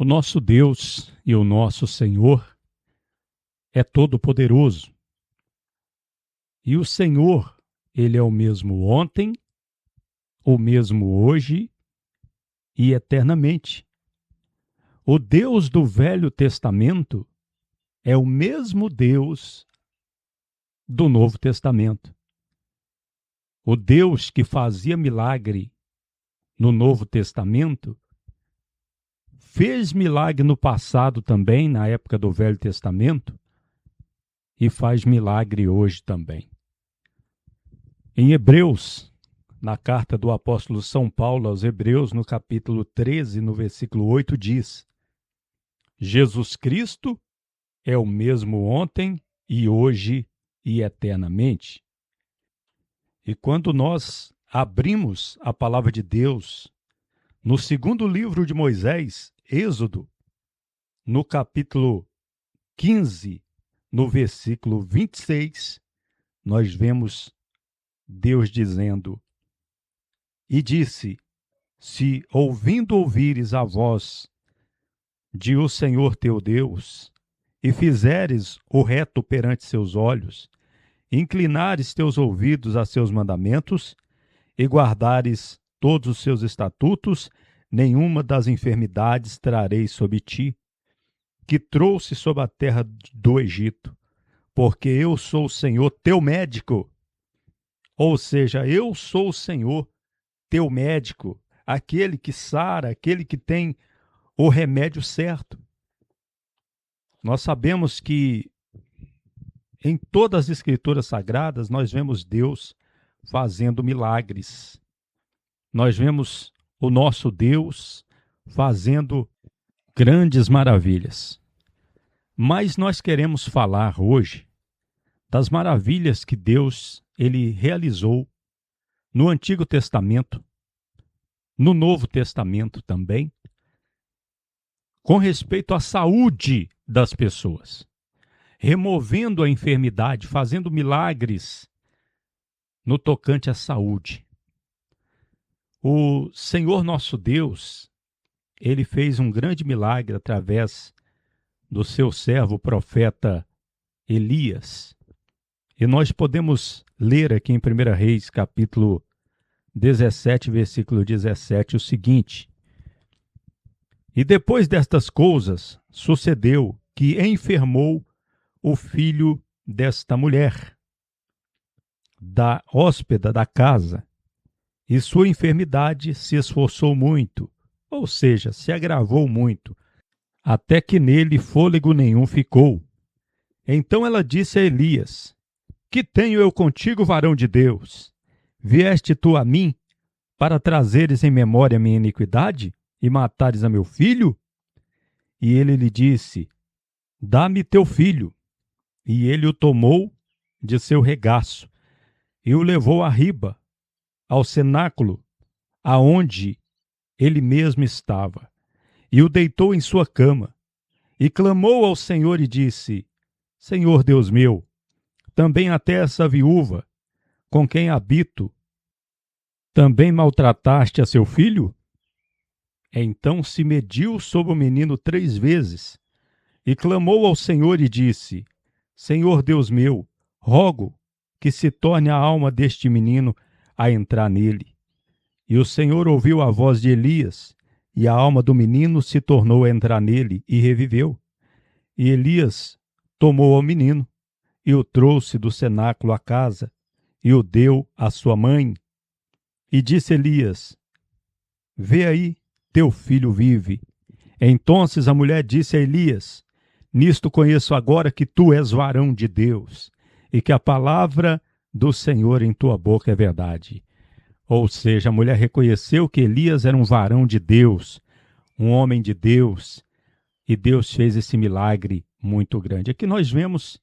O nosso Deus e o nosso Senhor é todo-poderoso. E o Senhor, Ele é o mesmo ontem, o mesmo hoje e eternamente. O Deus do Velho Testamento é o mesmo Deus do Novo Testamento. O Deus que fazia milagre no Novo Testamento fez milagre no passado também, na época do Velho Testamento, e faz milagre hoje também. Em Hebreus, na carta do apóstolo São Paulo aos Hebreus, no capítulo 13, no versículo 8, diz: Jesus Cristo é o mesmo ontem e hoje e eternamente. E quando nós abrimos a palavra de Deus no segundo livro de Moisés, Êxodo, no capítulo 15, no versículo 26, nós vemos Deus dizendo: E disse, se ouvires a voz de o Senhor teu Deus, e fizeres o reto perante seus olhos, inclinares teus ouvidos a seus mandamentos, e guardares todos os seus estatutos, nenhuma das enfermidades trarei sobre ti, que trouxe sobre a terra do Egito, porque eu sou o Senhor teu médico. Ou seja, eu sou o Senhor teu médico, aquele que sara, aquele que tem o remédio certo. Nós sabemos que em todas as Escrituras Sagradas nós vemos Deus fazendo milagres. Nós vemos o nosso Deus fazendo grandes maravilhas. Mas nós queremos falar hoje das maravilhas que Deus ele realizou no Antigo Testamento, no Novo Testamento também, com respeito à saúde das pessoas, removendo a enfermidade, fazendo milagres no tocante à saúde. O Senhor nosso Deus, ele fez um grande milagre através do seu servo, o profeta Elias. E nós podemos ler aqui em 1 Reis, capítulo 17, versículo 17, o seguinte: E depois destas coisas, sucedeu que enfermou o filho desta mulher, da hóspeda da casa, e sua enfermidade se esforçou muito, ou seja, se agravou muito, até que nele fôlego nenhum ficou. Então ela disse a Elias: Que tenho eu contigo, varão de Deus? Vieste tu a mim para trazeres em memória a minha iniquidade e matares a meu filho? E ele lhe disse: Dá-me teu filho. E ele o tomou de seu regaço e o levou à riba, ao cenáculo, aonde ele mesmo estava, e o deitou em sua cama, e clamou ao Senhor e disse: Senhor Deus meu, também até essa viúva, com quem habito, também maltrataste a seu filho? Então se mediu sobre o menino 3 vezes, e clamou ao Senhor e disse: Senhor Deus meu, rogo que se torne a alma deste menino a entrar nele. E o Senhor ouviu a voz de Elias, e a alma do menino se tornou a entrar nele, e reviveu. E Elias tomou ao menino, e o trouxe do cenáculo à casa, e o deu à sua mãe. E disse Elias: Vê aí, teu filho vive. Então a mulher disse a Elias: Nisto conheço agora que tu és varão de Deus, e que a palavra do Senhor em tua boca é verdade. Ou seja, a mulher reconheceu que Elias era um varão de Deus, um homem de Deus, e Deus fez esse milagre muito grande. Aqui nós vemos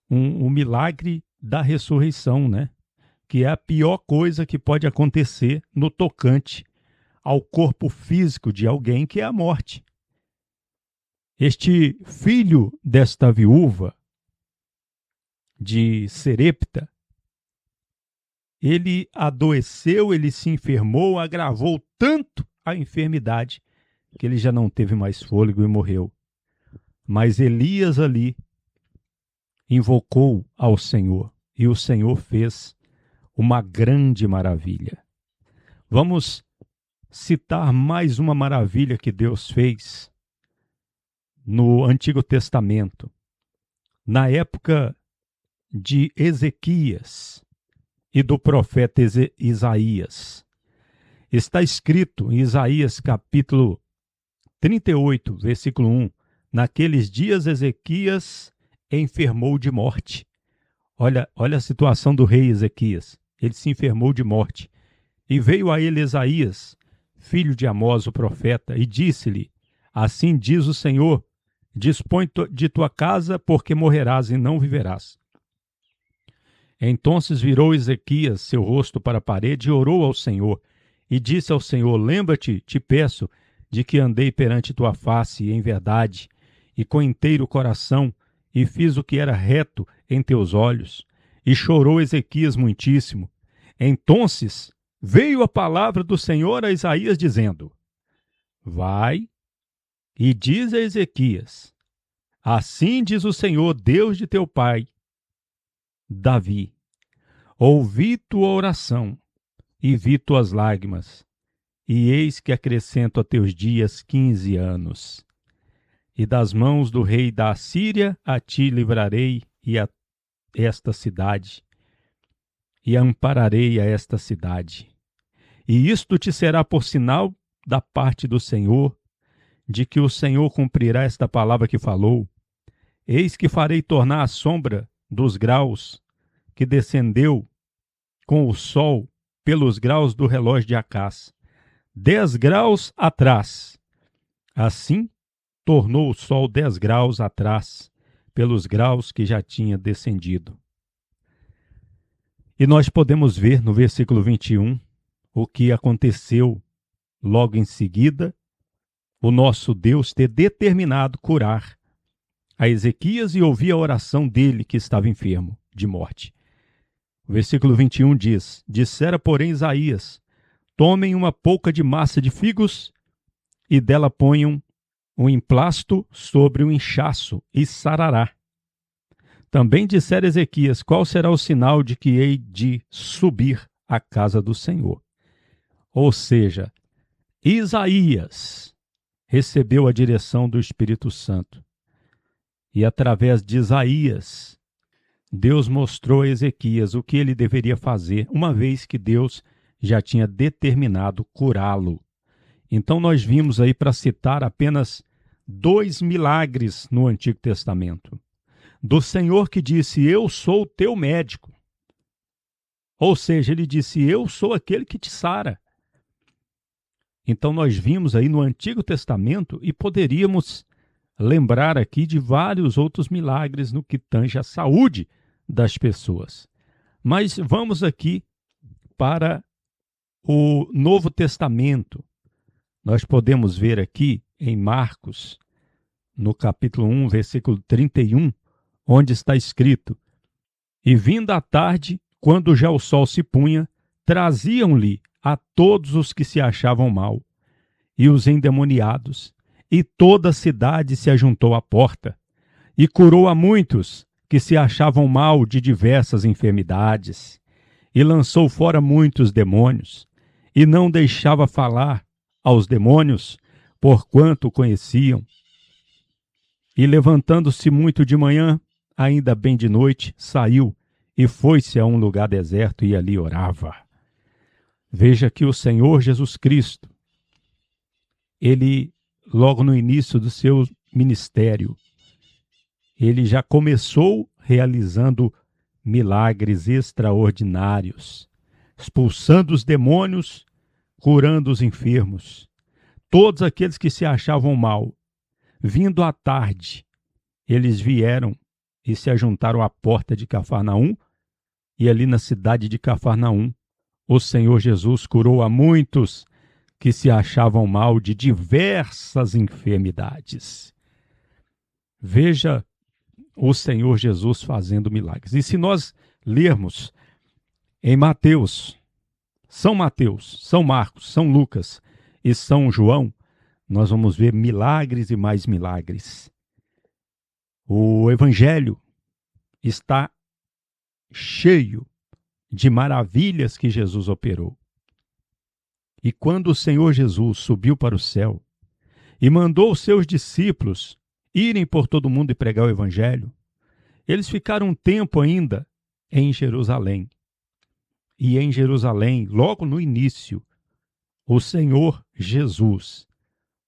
um milagre da ressurreição, né? Que é a pior coisa que pode acontecer no tocante ao corpo físico de alguém, que é a morte. Este filho desta viúva de Serepta, ele adoeceu, ele se enfermou, agravou tanto a enfermidade que ele já não teve mais fôlego e morreu. Mas Elias ali invocou ao Senhor e o Senhor fez uma grande maravilha. Vamos citar mais uma maravilha que Deus fez no Antigo Testamento, na época de Ezequias e do profeta Isaías. Está escrito em Isaías capítulo 38, versículo 1, naqueles dias Ezequias enfermou de morte. Olha a situação do rei Ezequias. Ele se enfermou de morte. E veio a ele Isaías, filho de Amós, o profeta, e disse-lhe: assim diz o Senhor, dispõe de tua casa, porque morrerás e não viverás. Então virou Ezequias seu rosto para a parede e orou ao Senhor, e disse ao Senhor: lembra-te, te peço, de que andei perante tua face em verdade, e com inteiro coração, e fiz o que era reto em teus olhos. E chorou Ezequias muitíssimo. Então veio a palavra do Senhor a Isaías, dizendo: vai e diz a Ezequias: assim diz o Senhor, Deus de teu pai, Davi: ouvi tua oração e vi tuas lágrimas, e eis que acrescento a teus dias 15 anos. E das mãos do rei da Assíria a ti livrarei e a esta cidade, e ampararei a esta cidade. E isto te será por sinal da parte do Senhor, de que o Senhor cumprirá esta palavra que falou. Eis que farei tornar a sombra dos graus que descendeu com o sol pelos graus do relógio de Acás, 10 graus atrás. Assim tornou o sol 10 graus atrás, pelos graus que já tinha descendido. E nós podemos ver no versículo 21 o que aconteceu logo em seguida, o nosso Deus ter determinado curar a Ezequias e ouvir a oração dele que estava enfermo de morte. O versículo 21 diz: dissera, porém, Isaías: tomem uma pouca de massa de figos e dela ponham um emplasto sobre o inchaço e sarará. Também dissera Ezequias: qual será o sinal de que hei de subir à casa do Senhor? Ou seja, Isaías recebeu a direção do Espírito Santo. E através de Isaías, Deus mostrou a Ezequias o que ele deveria fazer, uma vez que Deus já tinha determinado curá-lo. Então nós vimos aí, para citar apenas 2 milagres no Antigo Testamento. Do Senhor que disse: eu sou o teu médico. Ou seja, ele disse: eu sou aquele que te sara. Então nós vimos aí no Antigo Testamento e poderíamos lembrar aqui de vários outros milagres no que tange a saúde das pessoas. Mas vamos aqui para o Novo Testamento. Nós podemos ver aqui em Marcos, no capítulo 1, versículo 31, onde está escrito: e vinda a tarde, quando já o sol se punha, traziam-lhe a todos os que se achavam mal, e os endemoniados, e toda a cidade se ajuntou à porta, e curou a muitos que se achavam mal de diversas enfermidades, e lançou fora muitos demônios, e não deixava falar aos demônios, porquanto o conheciam. E levantando-se muito de manhã, ainda bem de noite, saiu e foi-se a um lugar deserto e ali orava. Veja que o Senhor Jesus Cristo, ele, logo no início do seu ministério, ele já começou realizando milagres extraordinários, expulsando os demônios, curando os enfermos. Todos aqueles que se achavam mal, vindo à tarde, eles vieram e se ajuntaram à porta de Cafarnaum, e ali na cidade de Cafarnaum, o Senhor Jesus curou a muitos que se achavam mal de diversas enfermidades. Veja o Senhor Jesus fazendo milagres. E se nós lermos em Mateus, São Marcos, São Lucas e São João, nós vamos ver milagres e mais milagres. O Evangelho está cheio de maravilhas que Jesus operou. E quando o Senhor Jesus subiu para o céu e mandou os seus discípulos irem por todo o mundo e pregar o Evangelho, eles ficaram um tempo ainda em Jerusalém. E em Jerusalém, logo no início, o Senhor Jesus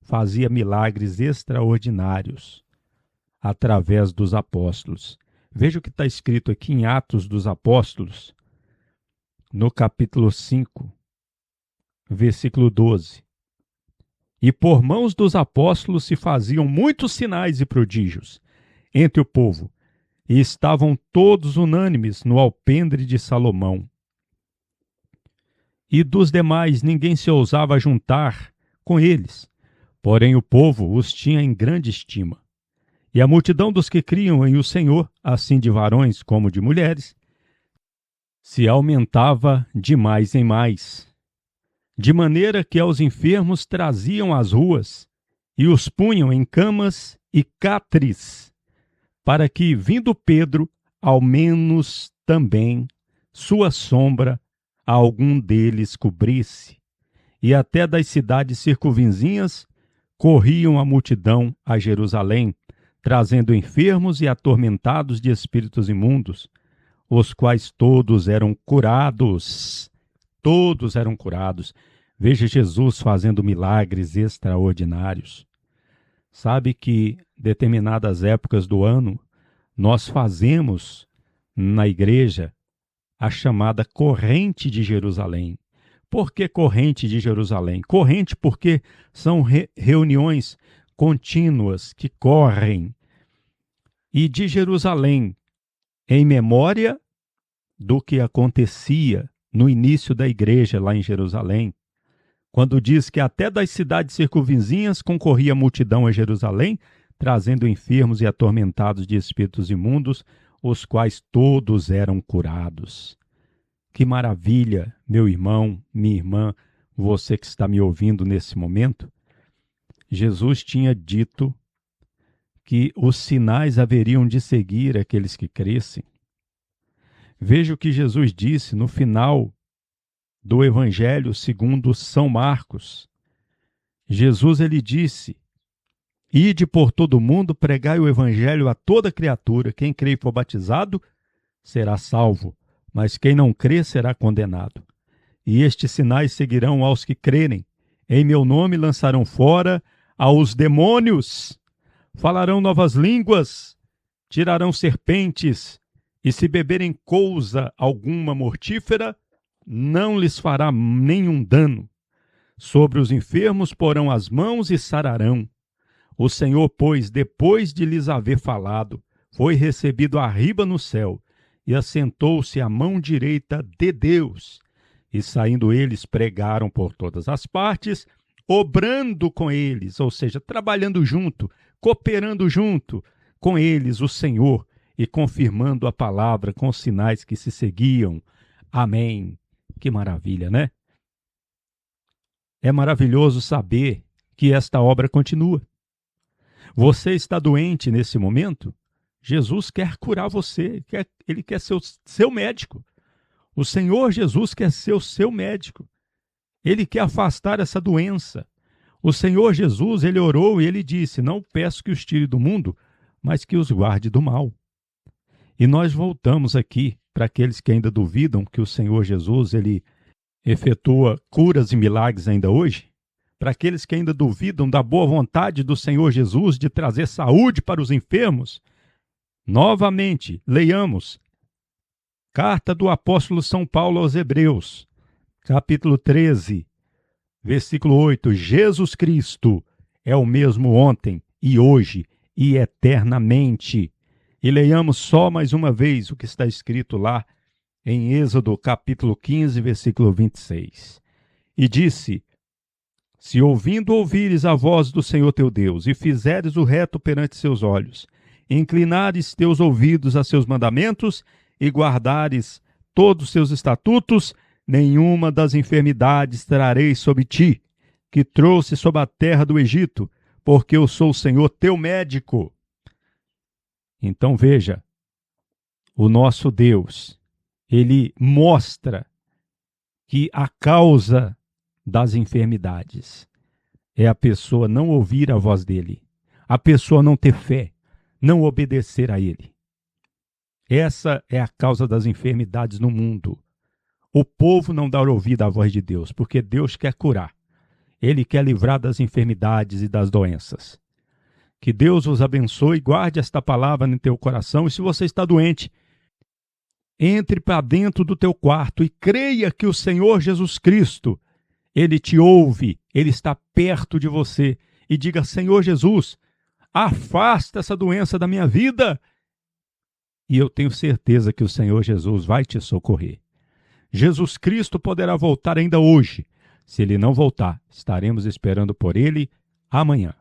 fazia milagres extraordinários através dos apóstolos. Veja o que está escrito aqui em Atos dos Apóstolos, no capítulo 5, versículo 12. E por mãos dos apóstolos se faziam muitos sinais e prodígios entre o povo, e estavam todos unânimes no alpendre de Salomão. E dos demais ninguém se ousava juntar com eles, porém o povo os tinha em grande estima. E a multidão dos que criam em o Senhor, assim de varões como de mulheres, se aumentava de mais em mais, de maneira que aos enfermos traziam às ruas e os punham em camas e catres, para que, vindo Pedro, ao menos também sua sombra a algum deles cobrisse. E até das cidades circunvizinhas corriam a multidão a Jerusalém, trazendo enfermos e atormentados de espíritos imundos, os quais todos eram curados. Todos eram curados. Veja Jesus fazendo milagres extraordinários. Sabe que determinadas épocas do ano nós fazemos na igreja a chamada corrente de Jerusalém. Por que corrente de Jerusalém? Corrente porque são reuniões contínuas que correm. E de Jerusalém, em memória do que acontecia no início da igreja lá em Jerusalém, quando diz que até das cidades circunvizinhas concorria a multidão a Jerusalém, trazendo enfermos e atormentados de espíritos imundos, os quais todos eram curados. Que maravilha, meu irmão, minha irmã, você que está me ouvindo nesse momento. Jesus tinha dito que os sinais haveriam de seguir aqueles que crescem. Veja o que Jesus disse no final do Evangelho segundo São Marcos. Jesus, ele disse: ide por todo o mundo, pregai o Evangelho a toda criatura. Quem crê e for batizado será salvo, mas quem não crê será condenado. E estes sinais seguirão aos que crerem. Em meu nome lançarão fora aos demônios, falarão novas línguas, tirarão serpentes, e se beberem coisa alguma mortífera, não lhes fará nenhum dano. Sobre os enfermos porão as mãos e sararão. O Senhor, pois, depois de lhes haver falado, foi recebido arriba no céu, e assentou-se à mão direita de Deus. E saindo eles, pregaram por todas as partes, obrando com eles, ou seja, trabalhando junto, cooperando junto com eles o Senhor, e confirmando a palavra com os sinais que se seguiam. Amém. Que maravilha, né? É maravilhoso saber que esta obra continua. Você está doente nesse momento? Jesus quer curar você, ele quer ser o seu médico. O Senhor Jesus quer ser o seu médico. Ele quer afastar essa doença. O Senhor Jesus, ele orou e ele disse: não peço que os tire do mundo, mas que os guarde do mal. E nós voltamos aqui para aqueles que ainda duvidam que o Senhor Jesus, ele efetua curas e milagres ainda hoje. Para aqueles que ainda duvidam da boa vontade do Senhor Jesus de trazer saúde para os enfermos, novamente, leiamos Carta do Apóstolo São Paulo aos Hebreus, capítulo 13, versículo 8. Jesus Cristo é o mesmo ontem e hoje e eternamente. E leiamos só mais uma vez o que está escrito lá em Êxodo, capítulo 15, versículo 26. E disse: se ouvires a voz do Senhor teu Deus, e fizeres o reto perante seus olhos, inclinares teus ouvidos a seus mandamentos, e guardares todos os seus estatutos, nenhuma das enfermidades trarei sobre ti, que trouxe sobre a terra do Egito, porque eu sou o Senhor teu médico. Então veja, o nosso Deus, ele mostra que a causa das enfermidades é a pessoa não ouvir a voz dele, a pessoa não ter fé, não obedecer a ele. Essa é a causa das enfermidades no mundo. O povo não dá ouvido à voz de Deus, porque Deus quer curar. Ele quer livrar das enfermidades e das doenças. Que Deus vos abençoe e guarde esta palavra no teu coração. E se você está doente, entre para dentro do teu quarto e creia que o Senhor Jesus Cristo, ele te ouve, ele está perto de você. E diga: Senhor Jesus, afasta essa doença da minha vida. E eu tenho certeza que o Senhor Jesus vai te socorrer. Jesus Cristo poderá voltar ainda hoje. Se ele não voltar, estaremos esperando por ele amanhã.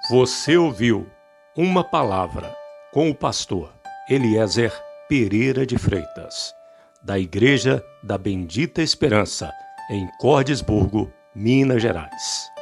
Você ouviu uma palavra com o pastor Eliezer Pereira de Freitas, da Igreja da Bendita Esperança, em Cordisburgo, Minas Gerais.